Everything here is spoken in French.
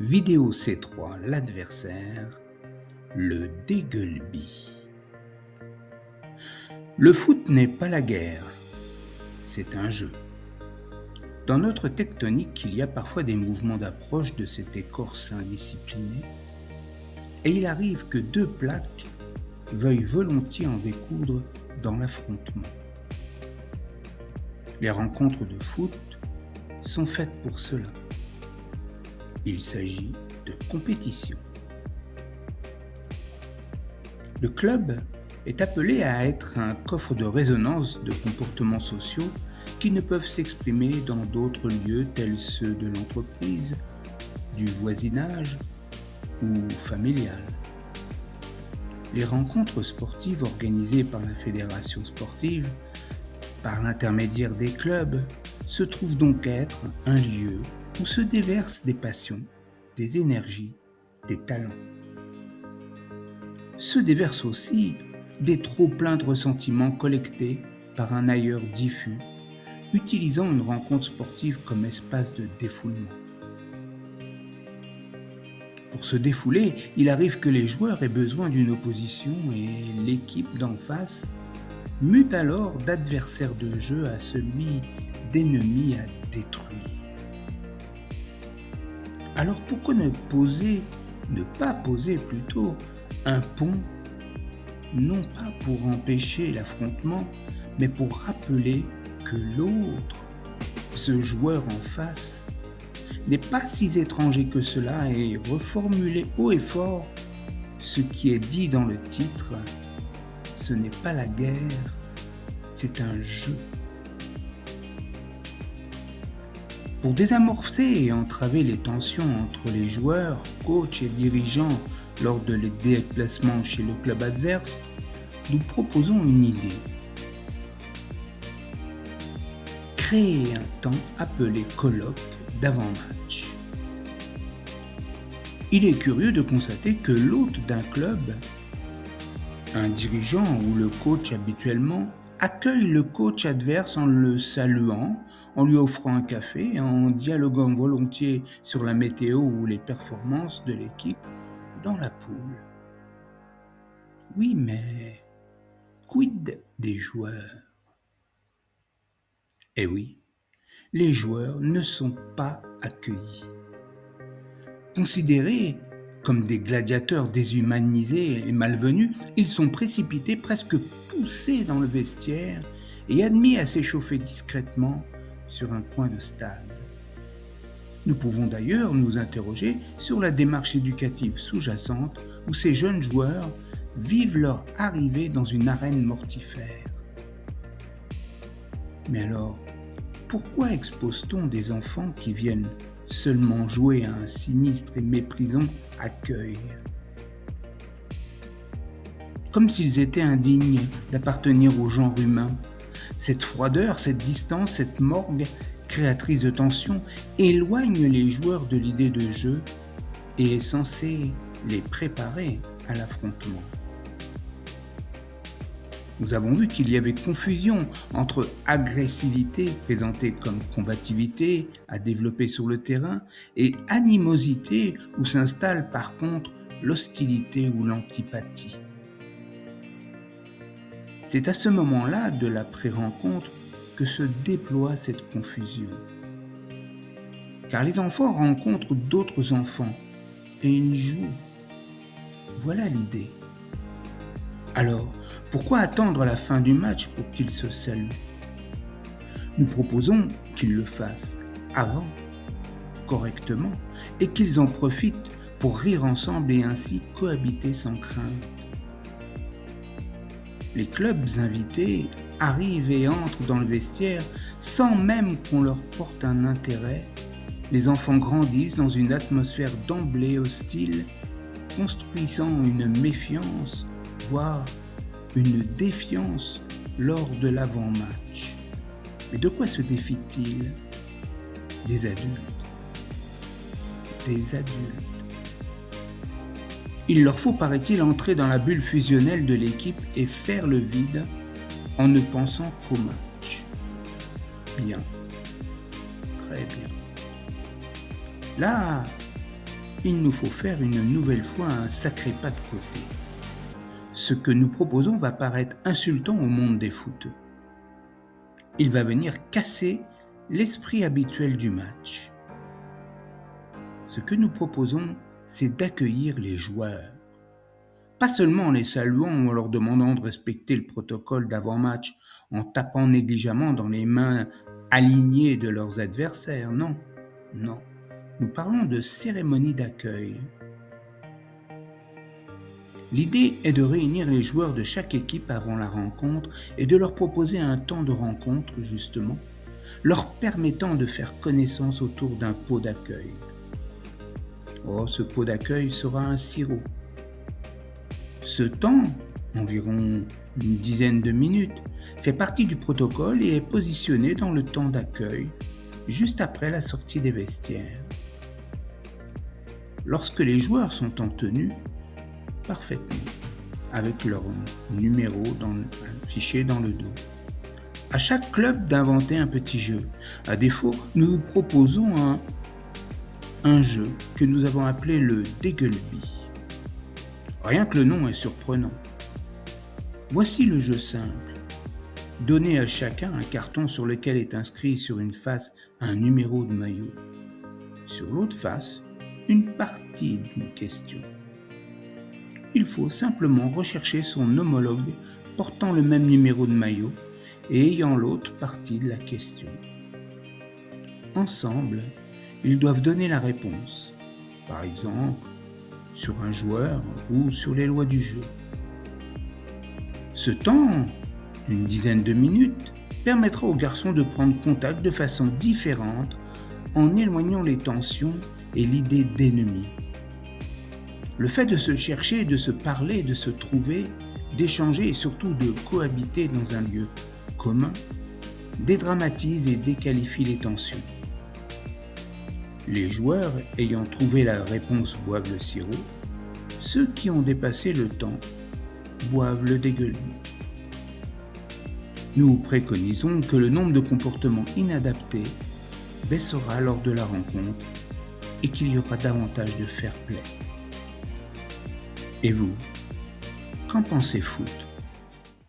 Vidéo C3, l'adversaire, le dégueuleby. Le foot n'est pas la guerre, c'est un jeu. Dans notre tectonique, il y a parfois des mouvements d'approche de cette écorce indisciplinée, et il arrive que deux plaques veuillent volontiers en découdre dans l'affrontement. Les rencontres de foot sont faites pour cela. Il s'agit de compétition. Le club est appelé à être un coffre de résonance de comportements sociaux qui ne peuvent s'exprimer dans d'autres lieux tels ceux de l'entreprise, du voisinage ou familial. Les rencontres sportives organisées par la fédération sportive, par l'intermédiaire des clubs, se trouvent donc être un lieu où se déversent des passions, des énergies, des talents. Se déversent aussi des trop-pleins de ressentiments collectés par un ailleurs diffus, utilisant une rencontre sportive comme espace de défoulement. Pour se défouler, il arrive que les joueurs aient besoin d'une opposition et l'équipe d'en face mute alors d'adversaire de jeu à celui d'ennemi à détruire. Alors pourquoi ne pas poser plutôt un pont, non pas pour empêcher l'affrontement, mais pour rappeler que l'autre, ce joueur en face, n'est pas si étranger que cela et reformuler haut et fort ce qui est dit dans le titre, ce n'est pas la guerre, c'est un jeu. Pour désamorcer et entraver les tensions entre les joueurs, coachs et dirigeants lors de les déplacements chez le club adverse, nous proposons une idée. Créer un temps appelé colloque d'avant-match. Il est curieux de constater que l'hôte d'un club, un dirigeant ou le coach habituellement, accueille le coach adverse en le saluant, en lui offrant un café, en dialoguant volontiers sur la météo ou les performances de l'équipe dans la poule. Oui, mais quid des joueurs ? Eh oui, les joueurs ne sont pas accueillis. Considérés comme des gladiateurs déshumanisés et malvenus, ils sont précipités, presque poussés dans le vestiaire et admis à s'échauffer discrètement sur un coin de stade. Nous pouvons d'ailleurs nous interroger sur la démarche éducative sous-jacente où ces jeunes joueurs vivent leur arrivée dans une arène mortifère. Mais alors, pourquoi expose-t-on des enfants qui viennent seulement jouer à un sinistre et méprisant accueil ? Comme s'ils étaient indignes d'appartenir au genre humain. Cette froideur, cette distance, cette morgue créatrice de tension éloigne les joueurs de l'idée de jeu et est censée les préparer à l'affrontement. Nous avons vu qu'il y avait confusion entre agressivité, présentée comme combativité à développer sur le terrain, et animosité, où s'installe par contre l'hostilité ou l'antipathie. C'est à ce moment-là de la pré-rencontre que se déploie cette confusion. Car les enfants rencontrent d'autres enfants et ils jouent. Voilà l'idée. Alors, pourquoi attendre la fin du match pour qu'ils se saluent ? Nous proposons qu'ils le fassent avant, correctement, et qu'ils en profitent pour rire ensemble et ainsi cohabiter sans crainte. Les clubs invités arrivent et entrent dans le vestiaire sans même qu'on leur porte un intérêt. Les enfants grandissent dans une atmosphère d'emblée hostile, construisant une méfiance, voire une défiance lors de l'avant-match. Mais de quoi se défient-ils ? Des adultes. Des adultes. Il leur faut, paraît-il, entrer dans la bulle fusionnelle de l'équipe et faire le vide en ne pensant qu'au match. Bien. Très bien. Là, il nous faut faire une nouvelle fois un sacré pas de côté. Ce que nous proposons va paraître insultant au monde des footeux. Il va venir casser l'esprit habituel du match. Ce que nous proposons, c'est d'accueillir les joueurs. Pas seulement en les saluant ou en leur demandant de respecter le protocole d'avant-match en tapant négligemment dans les mains alignées de leurs adversaires, non. Nous parlons de cérémonie d'accueil. L'idée est de réunir les joueurs de chaque équipe avant la rencontre et de leur proposer un temps de rencontre, justement, leur permettant de faire connaissance autour d'un pot d'accueil. Ce pot d'accueil sera un sirop. Ce temps, environ une dizaine de minutes, fait partie du protocole et est positionné dans le temps d'accueil, juste après la sortie des vestiaires. Lorsque les joueurs sont en tenue, parfaitement, avec leur numéro affiché dans le dos. À chaque club d'inventer un petit jeu. À défaut, nous vous proposons un jeu que nous avons appelé le Dégueulby. Rien que le nom est surprenant. Voici le jeu simple. Donnez à chacun un carton sur lequel est inscrit sur une face un numéro de maillot. Sur l'autre face, une partie d'une question. Il faut simplement rechercher son homologue portant le même numéro de maillot et ayant l'autre partie de la question. Ensemble, ils doivent donner la réponse, par exemple, sur un joueur ou sur les lois du jeu. Ce temps, une dizaine de minutes, permettra aux garçons de prendre contact de façon différente en éloignant les tensions et l'idée d'ennemi. Le fait de se chercher, de se parler, de se trouver, d'échanger et surtout de cohabiter dans un lieu commun dédramatise et déqualifie les tensions. Les joueurs ayant trouvé la réponse boivent le sirop, ceux qui ont dépassé le temps boivent le Dégueulby. Nous préconisons que le nombre de comportements inadaptés baissera lors de la rencontre et qu'il y aura davantage de fair-play. Et vous, qu'en pensez foot ?